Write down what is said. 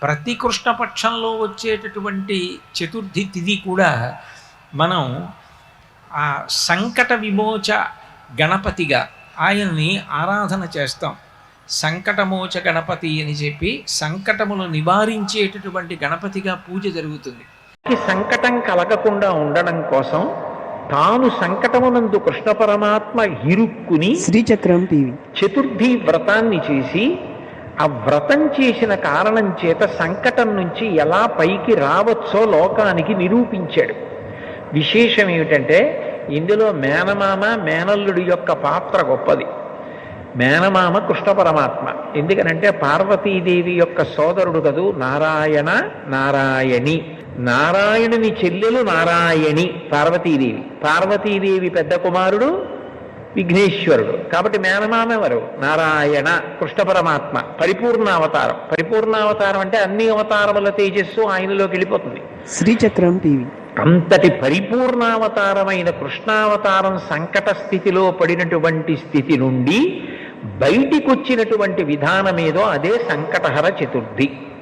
ప్రతి కృష్ణపక్షంలో వచ్చేటటువంటి చతుర్థి తిథి కూడా మనం ఆ సంకట విమోచ గణపతిగా ఆయన్ని ఆరాధన చేస్తాం. సంకటమోచ గణపతి అని చెప్పి సంకటములు నివారించేటటువంటి గణపతిగా పూజ జరుగుతుంది. సంకటం కలగకుండా ఉండడం కోసం తాను సంకటమునందు కృష్ణ పరమాత్మ ఇరుక్కుని శ్రీచక్రం టీవీ చతుర్థి వ్రతాన్ని చేసి ఆ వ్రతం చేసిన కారణం చేత సంకటం నుంచి ఎలా పైకి రావచ్చో లోకానికి నిరూపించాడు. విశేషం ఏమిటంటే ఇందులో మేనమామ మేనల్లుడి యొక్క పాత్ర గొప్పది. మేనమామ కృష్ణ పరమాత్మ, ఎందుకనంటే పార్వతీదేవి యొక్క సోదరుడు కదూ నారాయణ నారాయణి. నారాయణుని చెల్లెలు నారాయణి పార్వతీదేవి. పార్వతీదేవి పెద్ద కుమారుడు విఘ్నేశ్వరుడు. కాబట్టి మేనమామ ఎవరు? నారాయణ కృష్ణ పరమాత్మ. పరిపూర్ణావతారం. పరిపూర్ణావతారం అంటే అన్ని అవతారముల తేజస్సు ఆయనలోకి వెళ్ళిపోతుంది. శ్రీచక్రం టీవీ అంతటి పరిపూర్ణావతారమైన కృష్ణావతారం సంకట స్థితిలో పడినటువంటి స్థితి నుండి బయటికొచ్చినటువంటి విధానమేదో అదే సంకటహర చతుర్థి.